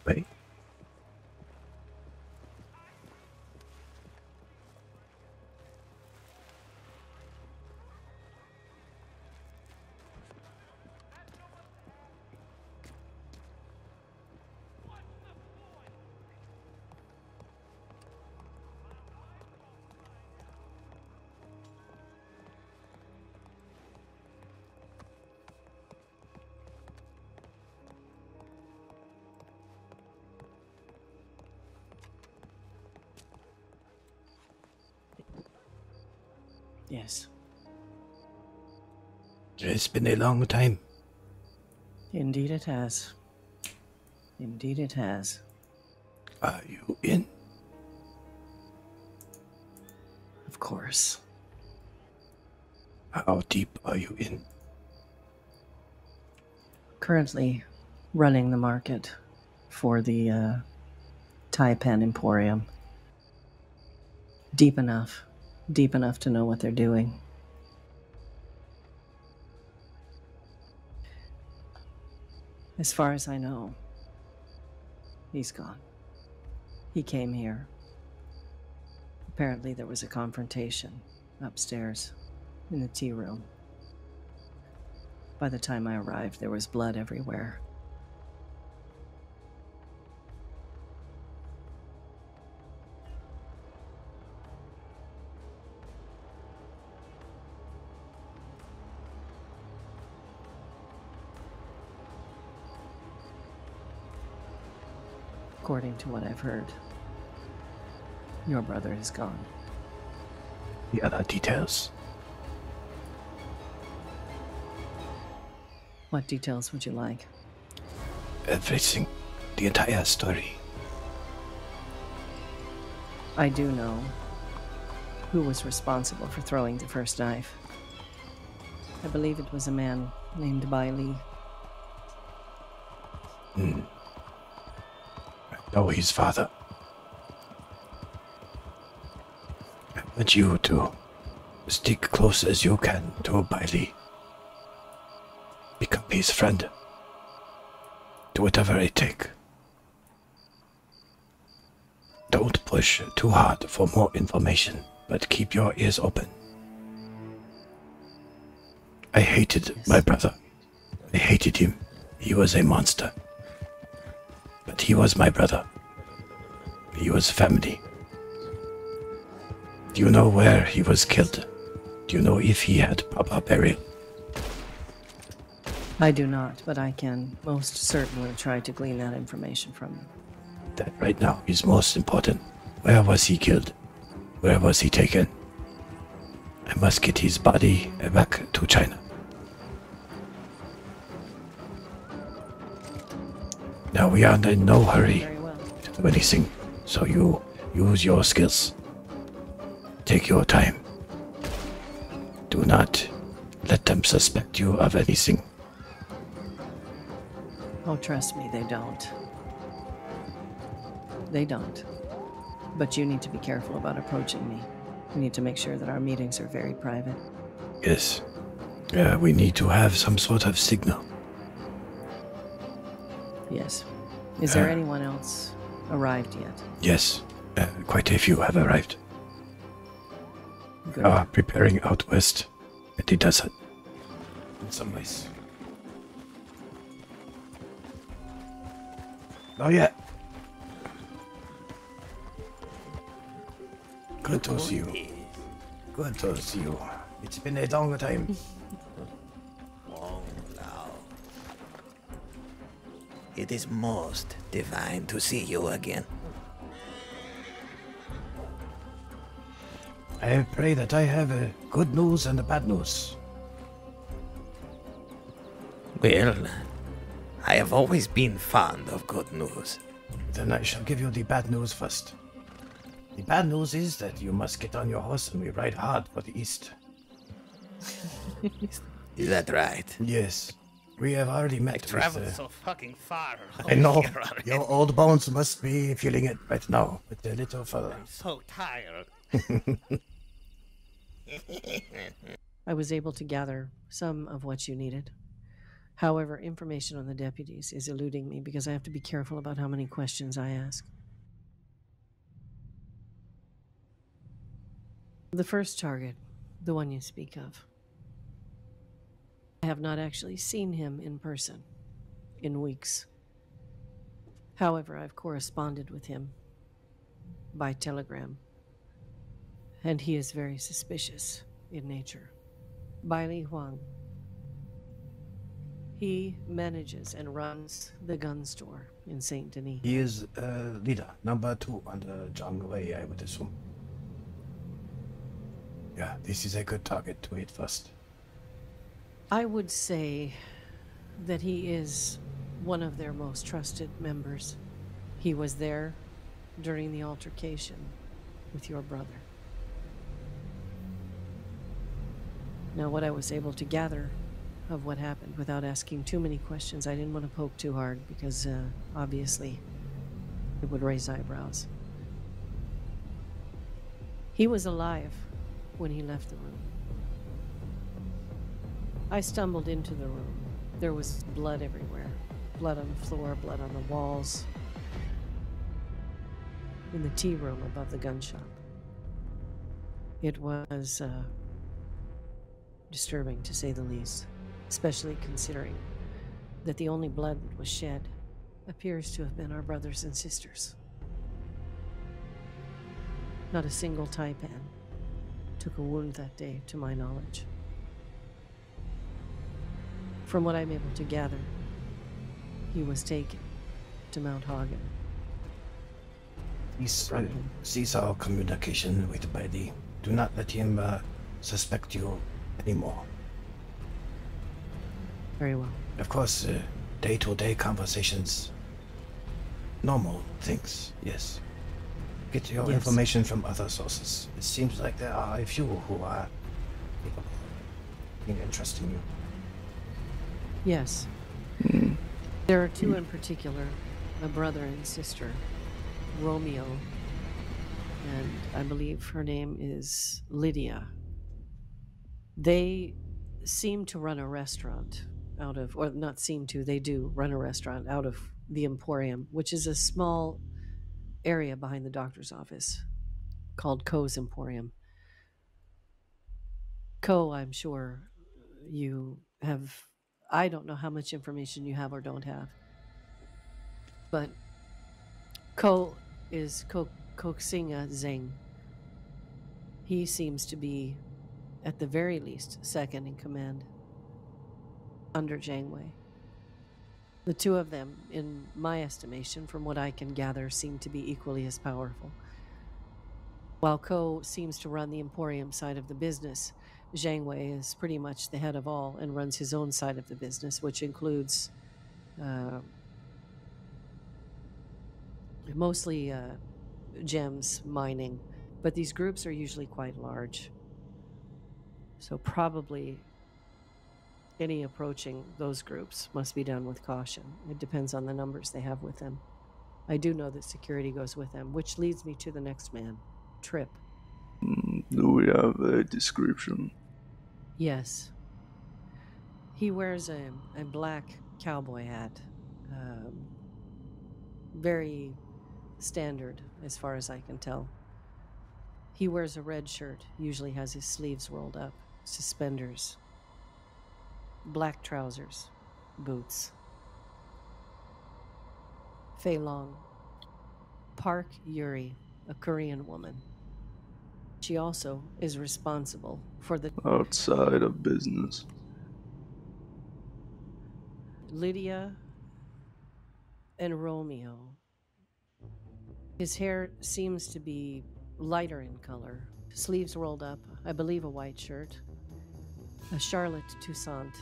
way. Yes. It's been a long time. Indeed it has. Indeed it has. Are you in? Of course. How deep are you in? Currently running the market for the Taipan Emporium. Deep enough to know what they're doing. As far as I know, he's gone. He came here. Apparently there was a confrontation upstairs in the tea room. By the time I arrived, there was blood everywhere. According to what I've heard, your brother is gone. The other details? What details would you like? Everything. The entire story. I do know who was responsible for throwing the first knife. I believe it was a man named Bai Li. I know his father. I want you to stick close as you can to Bailey. Become his friend. Do whatever it takes. Don't push too hard for more information, but keep your ears open. I hated my brother. I hated him. He was a monster. But he was my brother. He was family. Do you know where he was killed? Do you know if he had proper burial? I do not, but I can most certainly try to glean that information from you. That right now is most important. Where was he killed? Where was he taken? I must get his body back to China. Now we are in no hurry to do anything, so you use your skills. Take your time. Do not let them suspect you of anything. Oh, trust me, they don't. They don't. But you need to be careful about approaching me. We need to make sure that our meetings are very private. Yes. We need to have some sort of signal. Yes. Is there anyone else arrived yet? Yes. Quite a few have arrived. Good. Preparing out west at the desert. In some ways. Not yet. Good to see you. Good to see you. It's been a long time. It is most divine to see you again. I pray that I have good news and bad news. Well, I have always been fond of good news. Then I shall give you the bad news first. The bad news is that you must get on your horse and we ride hard for the east. Is that right? Yes. We have already met Traveled so fucking far. I know. Your old bones must be feeling it right now, with a little further. I'm so tired. I was able to gather some of what you needed. However, information on the deputies is eluding me because I have to be careful about how many questions I ask. The first target, the one you speak of, I have not actually seen him in person in weeks. However, I've corresponded with him by telegram, and he is very suspicious in nature. Bai Li Huang. He manages and runs the gun store in Saint Denis. He is leader, number 2 under Zhang Wei, I would assume. Yeah, this is a good target to hit first. I would say that he is one of their most trusted members. He was there during the altercation with your brother. Now, what I was able to gather of what happened without asking too many questions, I didn't want to poke too hard because obviously it would raise eyebrows. He was alive when he left the room. I stumbled into the room. There was blood everywhere. Blood on the floor, blood on the walls. In the tea room above the gun shop. It was disturbing, to say the least, especially considering that the only blood that was shed appears to have been our brothers and sisters. Not a single Taipan took a wound that day, to my knowledge. From what I'm able to gather, he was taken to Mount Hagen. Cease our communication with Baidi. Do not let him suspect you anymore. Very well. Of course, day-to-day conversations. Normal things, yes. Get your information from other sources. It seems like there are a few who are interested in you. Yes. There are two in particular, a brother and sister, Romeo, and I believe her name is Lydia. They seem to run a restaurant out of, or not seem to, they do run a restaurant out of the Emporium, which is a small area behind the doctor's office called Co's Emporium. Co, I'm sure you have, I don't know how much information you have or don't have, but Co is Koxinga Zeng. He seems to be, at the very least, second in command under Zhang Wei. The two of them, in my estimation, from what I can gather, seem to be equally as powerful. While Ko seems to run the Emporium side of the business, Zhang Wei is pretty much the head of all and runs his own side of the business, which includes mostly gems mining, but these groups are usually quite large. So probably any approaching those groups must be done with caution. It depends on the numbers they have with them. I do know that security goes with them, which leads me to the next man, Trip. Do we have a description? Yes. He wears a black cowboy hat. Very standard as far as I can tell. He wears a red shirt, usually has his sleeves rolled up, suspenders, black trousers, boots. Fei Long. Park Yuri, a Korean woman. She also is responsible for the... Outside of business. Lydia and Romeo. His hair seems to be lighter in color. Sleeves rolled up, I believe a white shirt. A Charlotte Toussaint.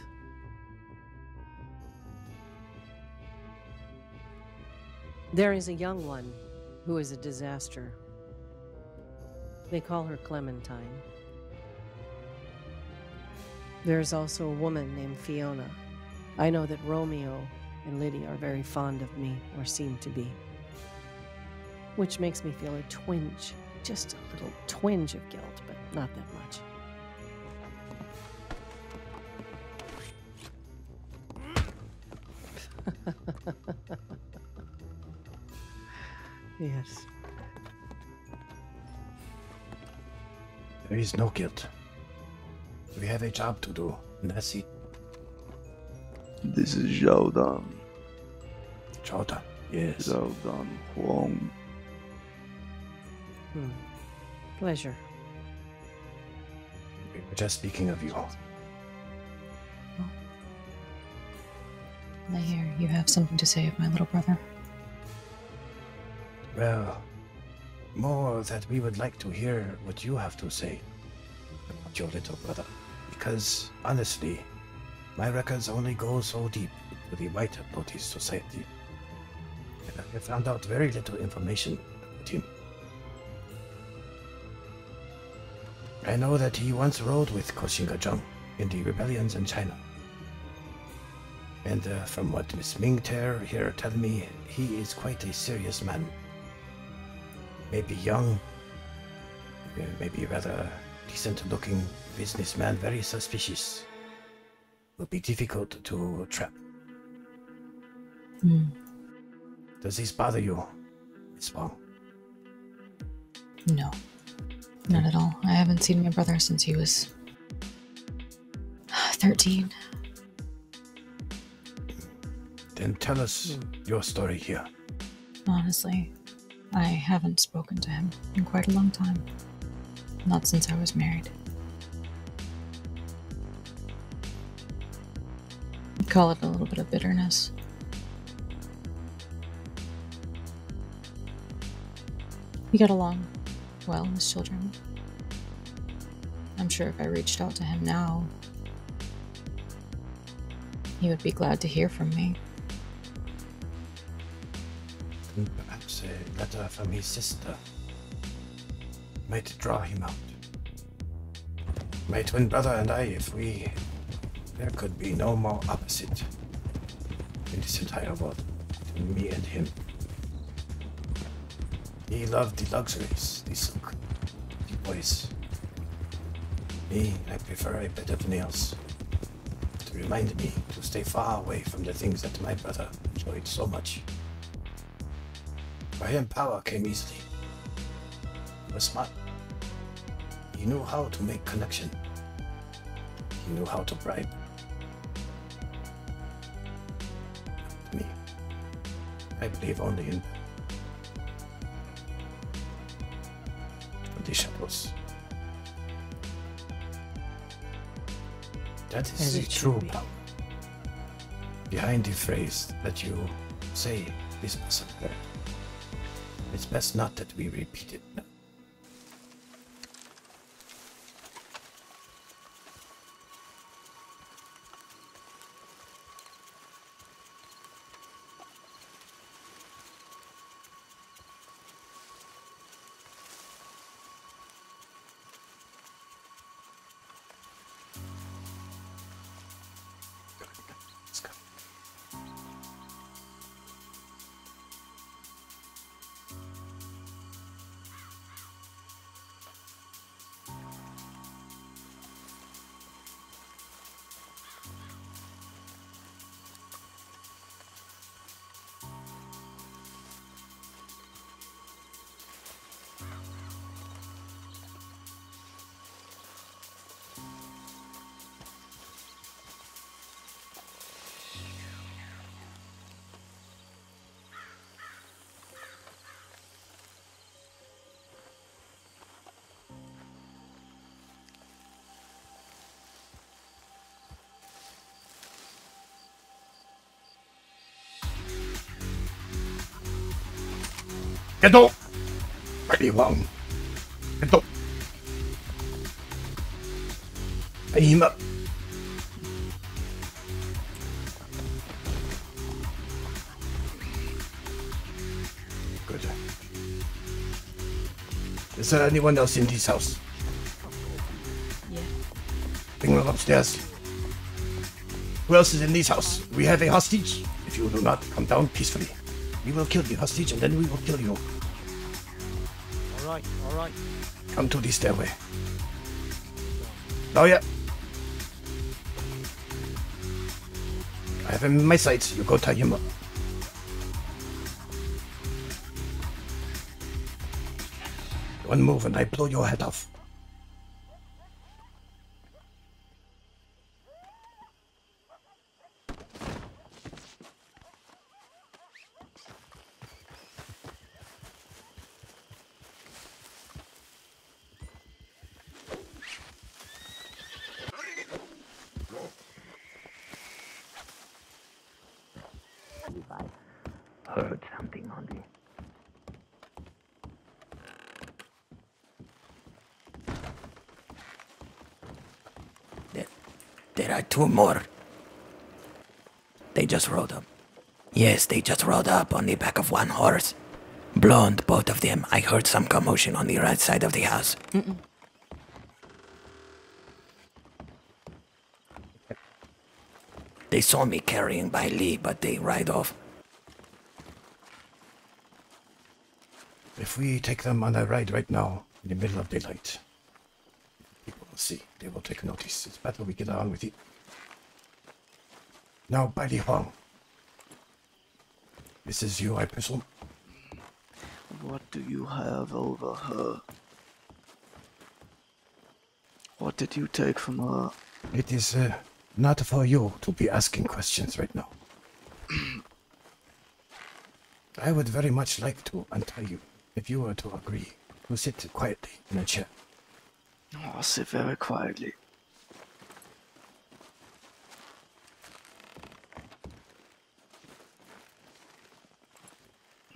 There is a young one who is a disaster. They call her Clementine. There is also a woman named Fiona. I know that Romeo and Lydia are very fond of me, or seem to be. Which makes me feel a twinge, just a little twinge of guilt, but not that much. Yes. There is no guilt. We have a job to do, and that's it. This is Zhao Dan. Jordan, yes. Zhao Dan Huang. Pleasure. We were just speaking of you. I hear you have something to say of my little brother. Well, more that we would like to hear what you have to say about your little brother. Because, honestly, my records only go so deep to the White Lotus Society. And I have found out very little information about him. I know that he once rode with Koshinga Zheng in the rebellions in China. And from what Miss Mingter here tell me, he is quite a serious man. Maybe young, maybe rather decent-looking businessman, very suspicious. Will be difficult to trap. Does this bother you, Miss Wang? No, not at all. I haven't seen my brother since he was 13. Then tell us your story here. Honestly, I haven't spoken to him in quite a long time. Not since I was married. I'd call it a little bit of bitterness. We got along well as children. I'm sure if I reached out to him now, he would be glad to hear from me. And perhaps a letter from his sister might draw him out. My twin brother and I, there could be no more opposite in this entire world between me and him. He loved the luxuries, the silk, the boys. Me, I prefer a bed of nails to remind me to stay far away from the things that my brother enjoyed so much. For him, power came easily. He was smart. He knew how to make connection. He knew how to bribe. Me, I believe only in the shadows. That is As the it should true be. power behind the phrase that you say this person heard. It's best not that we repeat it now. Let's go. Get Pretty long. Get up. Aim up. Good. Is there anyone else in this house? Yeah. Bring them upstairs. Who else is in this house? We have a hostage. If you do not come down peacefully, we will kill the hostage and then we will kill you. All right. Come to the stairway. Oh yeah. I have him in my sights. You go tie him up. One move and I blow your head off. Heard something on the... There are two more. They just rode up. Yes, they just rode up on the back of one horse. Blonde, both of them. I heard some commotion on the right side of the house. They saw me carrying by Lee, but they ride off. If we take them on a ride right now, in the middle of daylight, people will see. They will take notice. It's better we get on with it. Now, Bailey Huang. This is you, I presume? What do you have over her? What did you take from her? It is not for you to be asking questions right now. I would very much like to untie you, if you were to agree to sit quietly in a chair. Oh, I'll sit very quietly.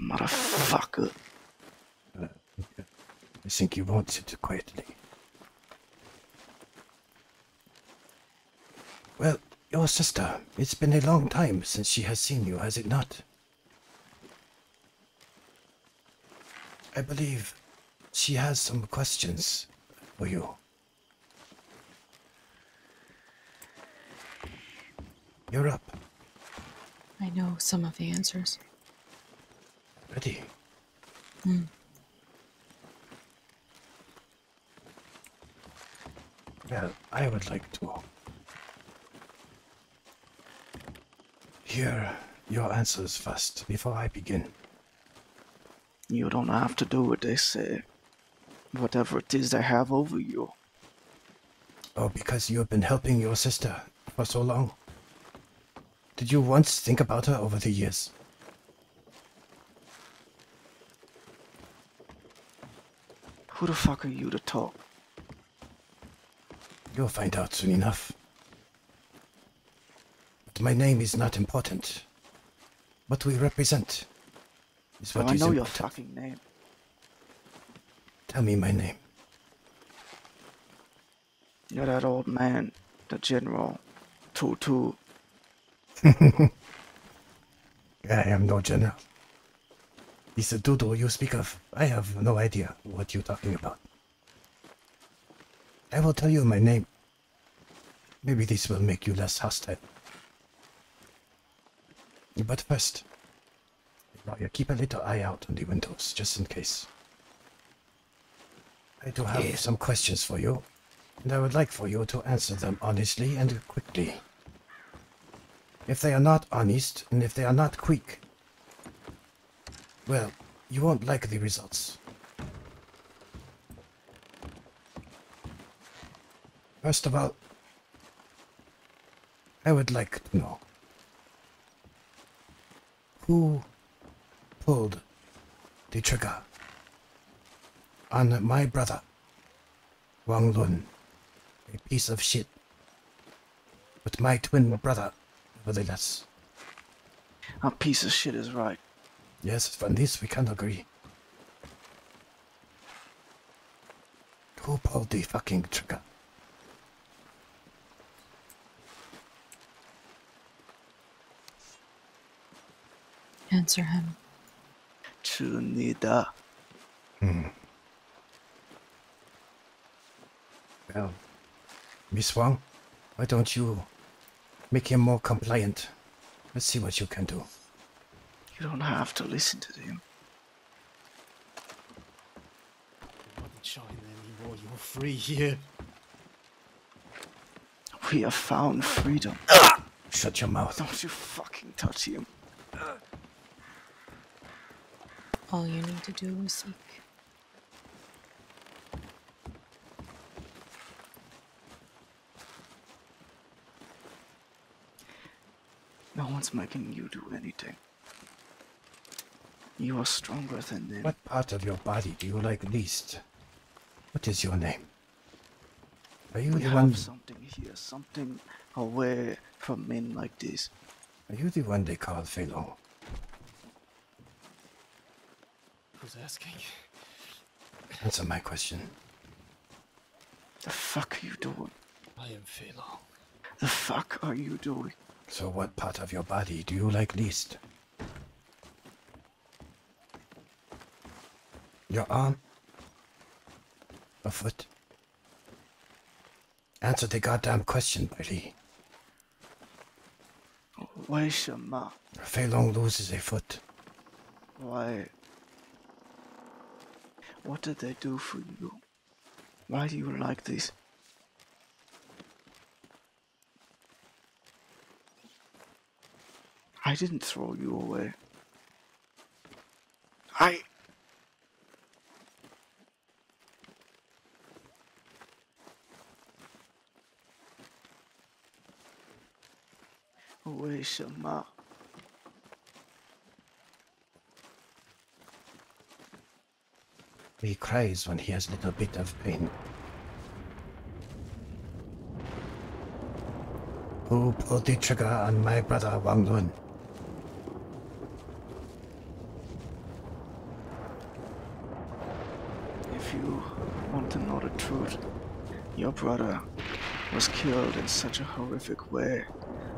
Motherfucker. I think you won't sit quietly. Well, your sister, it's been a long time since she has seen you, has it not? I believe she has some questions for you. You're up. I know some of the answers. Ready? Well, I would like to hear your answers first before I begin. You don't have to do what they say. Whatever it is they have over you. Oh, because you have been helping your sister for so long? Did you once think about her over the years? Who the fuck are you to talk? You'll find out soon enough. But my name is not important. What we represent is what I is know important. your fucking name. Tell me my name. You're that old man, the General Tutu. I am no general. This doodle you speak of, I have no idea what you're talking about. I will tell you my name. Maybe this will make you less hostile. But first, keep a little eye out on the windows, just in case. I do have some questions for you, and I would like for you to answer them honestly and quickly. If they are not honest, and if they are not quick, well, you won't like the results. First of all, I would like to know who pulled the trigger on my brother, Wang Lun, a piece of shit, but my twin brother, nevertheless. A piece of shit is right. Yes, on this we can agree. Who pulled the fucking trigger? Answer him. Chunida. Well, Miss Wang, why don't you make him more compliant? Let's see what you can do. You don't have to listen to him. You're not in China anymore. You're free here. We have found freedom. Shut your mouth. Don't you fucking touch him. All you need to do is seek. No one's making you do anything. You are stronger than them. What part of your body do you like least? What is your name? Are you We the have one? something here, something away from men like this. Are you the one they call Fei Long? Who's asking? Answer my question. The fuck are you doing? I am Fei Long. The fuck are you doing? So what part of your body do you like least? Your arm? A foot? Answer the goddamn question, Billy. 为什么? Fei Long loses a foot. Why? What did they do for you? Why do you like this? I didn't throw you away. I... 为什么? He cries when he has a little bit of pain. Who pulled the trigger on my brother Wang Lun? If you want to know the truth, your brother was killed in such a horrific way.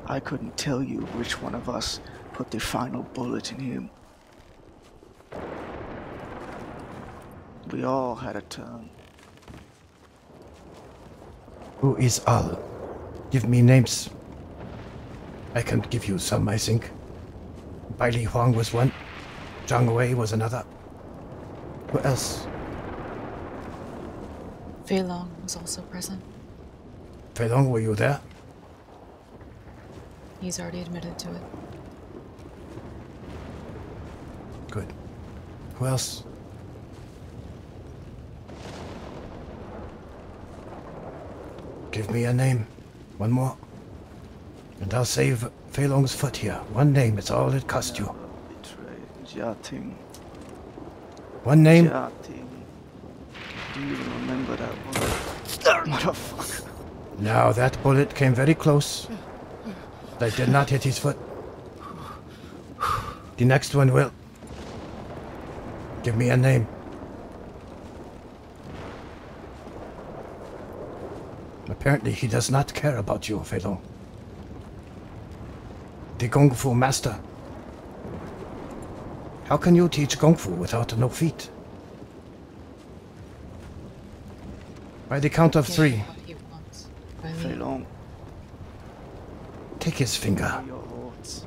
I couldn't tell you which one of us put the final bullet in him. We all had a turn. Who is all? Give me names. I can give you some, I think. Bai Li Huang was one. Zhang Wei was another. Who else? Fei Long was also present. Fei Long, were you there? He's already admitted to it. Good. Who else? Give me a name. One more. And I'll save Fei Long's foot here. One name, it's all it cost you. Betrayed Jia Ting. One name? Jia Ting. Do you even remember that word? Motherfucker. Now that bullet came very close. But I did not hit his foot. The next one will. Give me a name. Apparently he does not care about you, Fei Long. The Kung Fu master. How can you teach Kung Fu without no feet? By the count of three, What he wants. By Fei me. Long, take his finger. your words.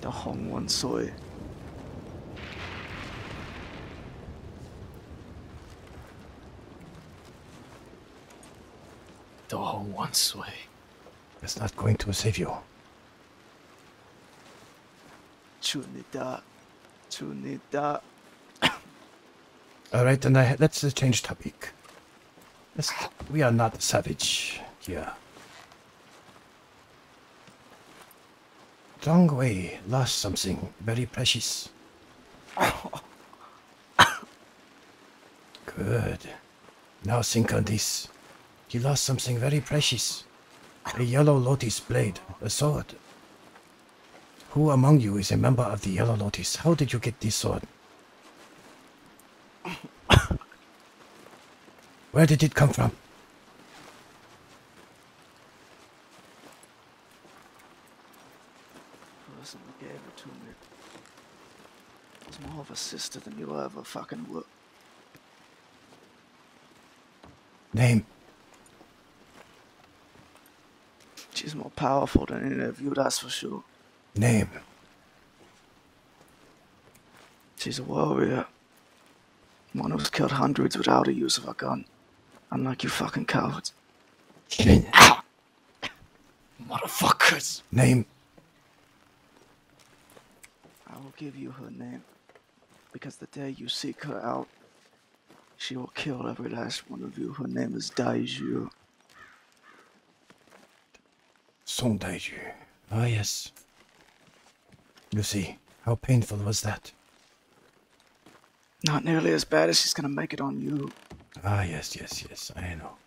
The Hong Wan Soi. The Hong Wan Sui. It's not going to save you. Chunida. Chunida. All right, then let's change topic. We are not savage here. Zhang Wei lost something very precious. Good. Now think on this. He lost something very precious. A yellow lotus blade, a sword. Who among you is a member of the Yellow Lotus? How did you get this sword? Where did it come from? The person who gave it to me was more of a sister than you ever fucking were. Name. She's more powerful than any of you, that's for sure. Name. She's a warrior. One who's killed hundreds without the use of a gun. Unlike you fucking cowards. Motherfuckers! Name. I will give you her name. Because the day you seek her out, she will kill every last one of you. Her name is Daiju. Song Daiju. Ah, yes. You see, how painful was that? Not nearly as bad as she's gonna make it on you. Ah, yes, yes, yes, I know.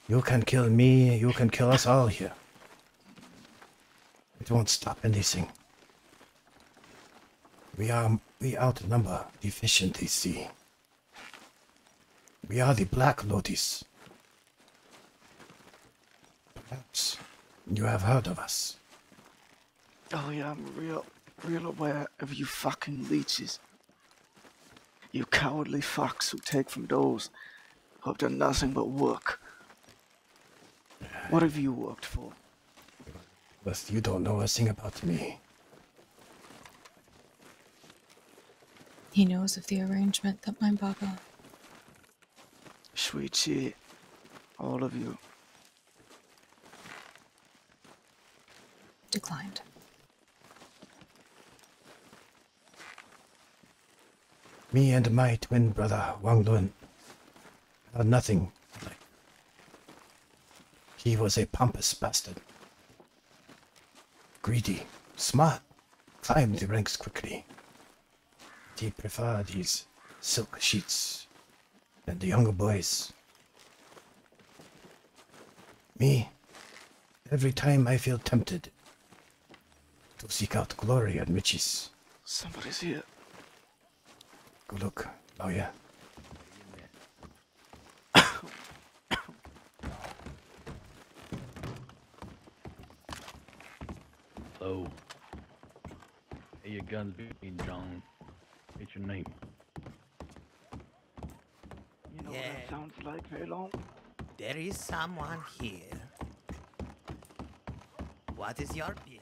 You can kill me, you can kill us all here. It won't stop anything. We outnumber deficiency. See. We are the Black Lotus. Perhaps you have heard of us. Oh yeah, I'm real aware of you fucking leeches. You cowardly fucks who take from those who have done nothing but work. What have you worked for? But you don't know a thing about me. He knows of the arrangement that my Baba. Sweet shit. All of you. Declined. Me and my twin brother, Wang Lun, are nothing like. He was a pompous bastard. Greedy, smart, climbed the ranks quickly. He preferred his silk sheets and the younger boys. Me, every time I feel tempted to seek out glory and riches. Somebody's here. Go look, lawyer. Hello. Hey, your gun's being drawn. What's your name? You know what Yeah. that sounds like, Velon? There is someone here. What is your business?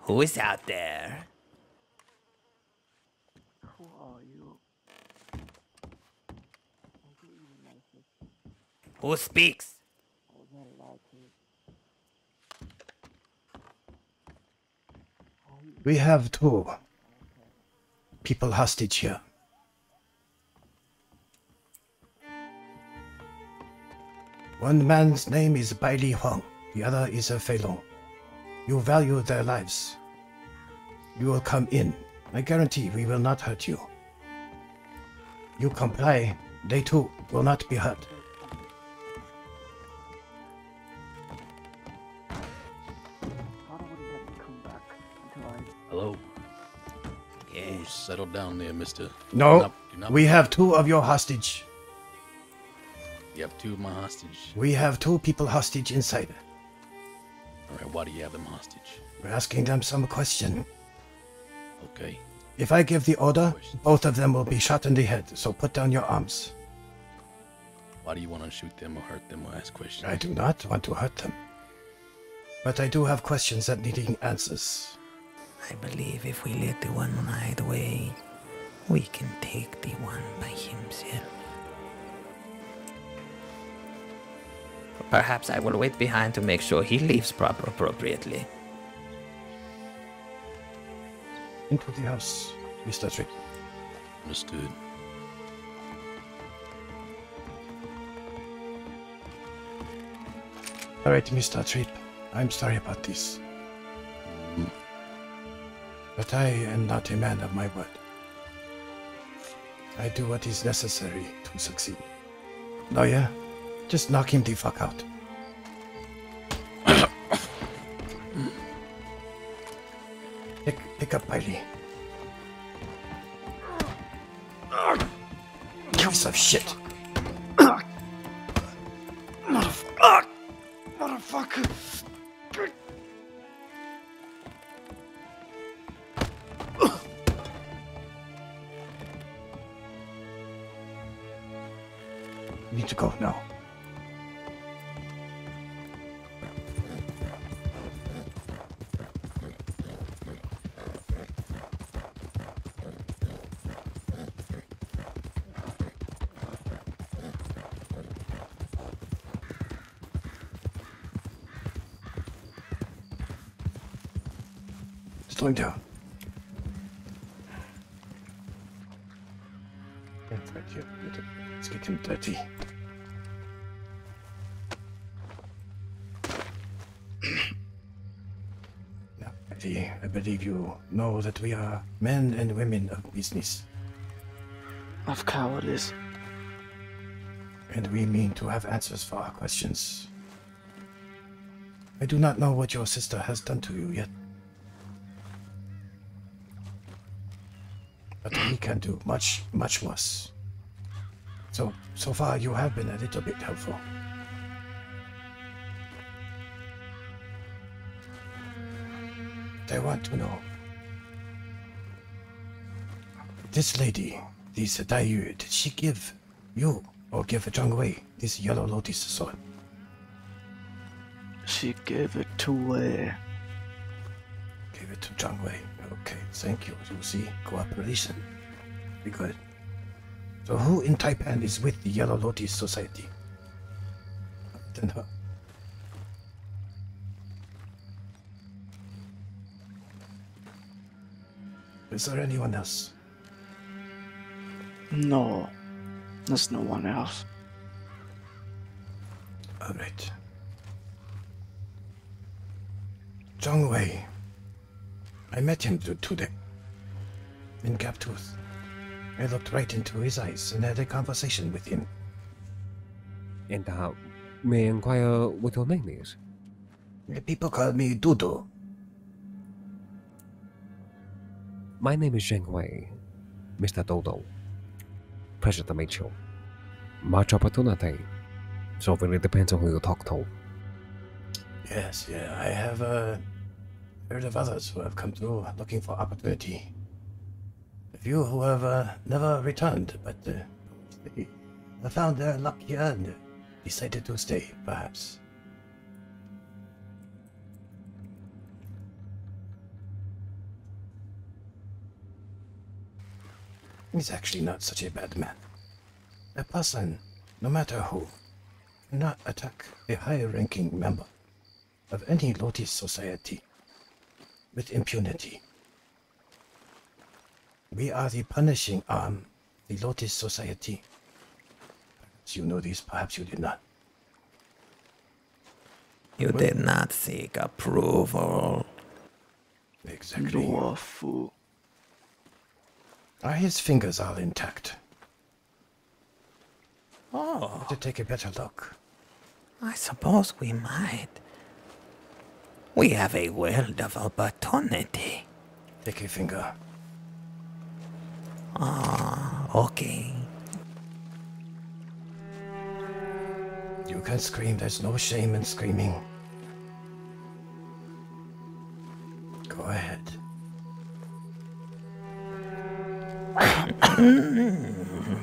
Who is out there? Who are you? Who speaks? We have two people hostage here. One man's name is Bai Li Huang, the other is a Fei Long. You value their lives. You will come in. I guarantee we will not hurt you. You comply, they too will not be hurt. Father wouldn't let me come back until I... Hello. Yes. Oh, settle down there, mister. No, Do not- we have two of your hostage. You have two of my hostage. We have two people hostage inside. Alright, why do you have them hostage? We're asking them some question. Okay. If I give the order, both of them will be shot in the head, so put down your arms. Why do you want to shoot them or hurt them or ask questions? I do not want to hurt them. But I do have questions that need answers. I believe if we let the one ride away, we can take the one by himself. Perhaps I will wait behind to make sure he leaves appropriately. Into the house, Mr. Trick. Understood. All right, Mr. Tripp. I'm sorry about this. But I am not a man of my word. I do what is necessary to succeed. Lawyer, just knock him the fuck out. Pick up Bailey. Piece of shit. Motherfucker! You need to go now. Slowing down. Yeah, right here. Let's get him dirty. Now, I believe you know that we are men and women of business, Of cowardice. and we mean to have answers for our questions. I do not know what your sister has done to you yet, but we can do much, much worse. So far you have been a little bit helpful. I want to know. This lady, this Dayu, did she give you or give Zhang Wei this Yellow Lotus sword? She gave it to Wei. Gave it to Zhang Wei. Okay, thank you. You see, cooperation. Very good. So who in Taipan is with the Yellow Lotus Society? Other than her. Is there anyone else? No, there's no one else. All right. Zhang Wei. I met him today. In Gaptooth. I looked right into his eyes and had a conversation with him. And may I inquire what your name is? People call me Dudu. My name is Zhang Wei, Mr. Dodo. Pleasure to meet you. Much opportunity, so it really depends on who you talk to. Yes, yeah, I have heard of others who have come through looking for opportunity. A few who have never returned, but they found their luck here and decided to stay, perhaps. He's actually not such a bad man. A person, no matter who, cannot attack a high-ranking member of any Lotus Society with impunity. We are the punishing arm, the Lotus Society. Perhaps you know this, perhaps you did not. You did not seek approval. Exactly. You're a fool. Are his fingers all intact? Oh, To take a better look. I suppose we might. We have a world of opportunity. Take a finger. Okay. You can scream, there's no shame in screaming. Go ahead.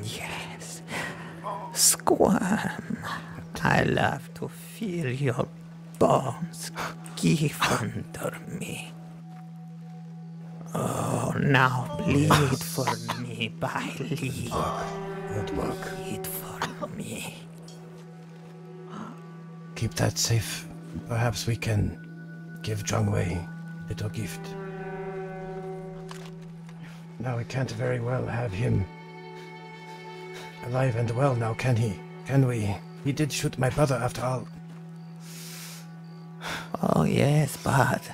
Yes. Squirm. I love to feel your bones give under me. Oh, now bleed for me, Bailey. Good work. Bleed for me. Keep that safe. Perhaps we can give Zhang Wei a little gift. Now we can't very well have him alive and well now, can he? Can we? He did shoot my brother after all. Oh, yes, but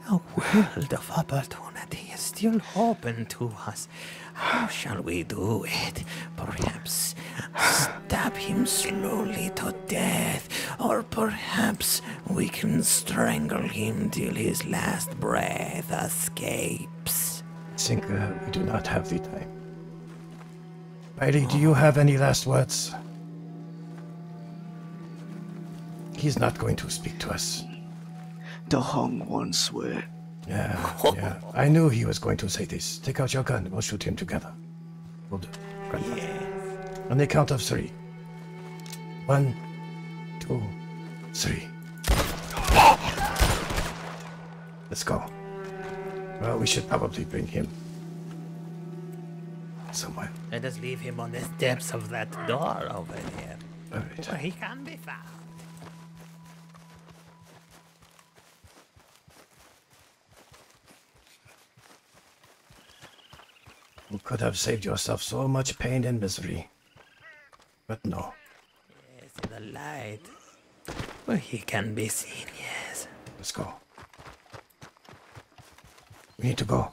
a world of opportunity is still open to us. How shall we do it? Perhaps stab him slowly to death, or perhaps we can strangle him till his last breath escapes. I think we do not have the time. Riley, do you have any last words? He's not going to speak to us. The hung ones swear. Yeah. I knew he was going to say this. Take out your gun. We'll shoot him together. We'll do. Grandpa. On the count of 3. 1, 2, 3. Let's go. Well, we should probably bring him somewhere. Let us leave him on the steps of that door over there, All right. where he can be found. could have saved yourself so much pain and misery. But no. Yes, the light. Well, he can be seen, yes. Let's go. We need to go.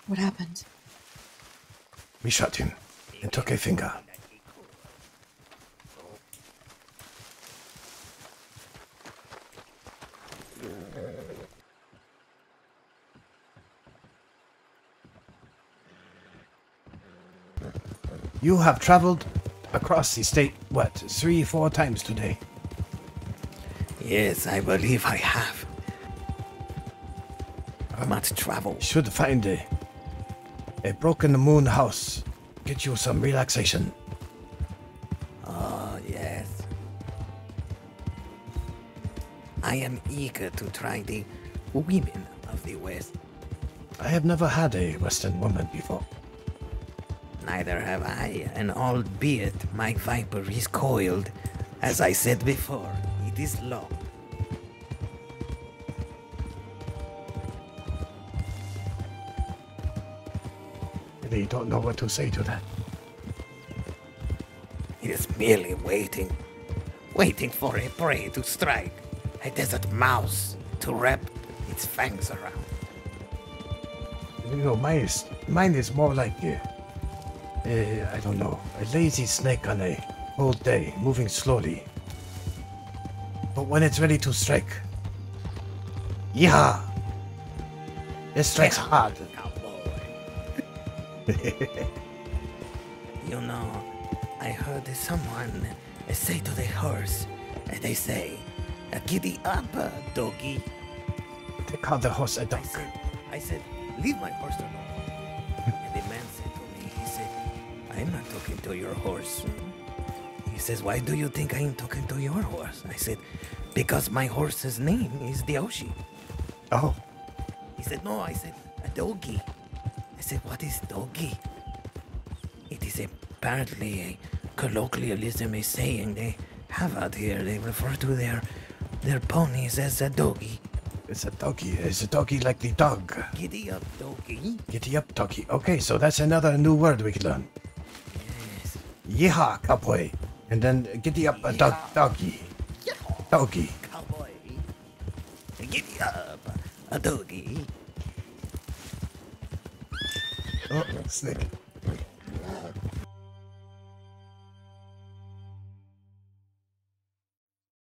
What happened? We shot him and took a finger. You have traveled across the state, what, 3-4 times today? Yes, I believe I have. Much travel. Should find a broken moon house. Get you some relaxation. Oh, yes. I am eager to try the women of the West. I have never had a Western woman before. Neither have I, and albeit my viper is coiled, as I said before, it is long. They don't know what to say to that. It is merely waiting for a prey to strike, a desert mouse to wrap its fangs around. You know, mine is more like, I don't know, a lazy snake on a cold day, moving slowly. But when it's ready to strike, yeah, it strikes hard. You know, I heard someone say to the horse, they say, giddy up, doggy. They call the horse a dog. I said, leave my horse alone. And the man said to me, he said, I'm not talking to your horse. He says, why do you think I'm talking to your horse? I said, because my horse's name is Dioshi. Oh. He said, no, I said, a doggy. I said, what is doggy? It is apparently a colloquialism, a saying they have out here. They refer to their ponies as a doggy. It's a doggy. It's a doggy like the dog. Giddy up, doggy. Giddy up, doggy. Okay, so that's another new word we can learn. Yes. Yeehaw, cowboy. And then giddy up, a doggy. Doggy. Cowboy. Giddy up, a doggy. Oh, snake.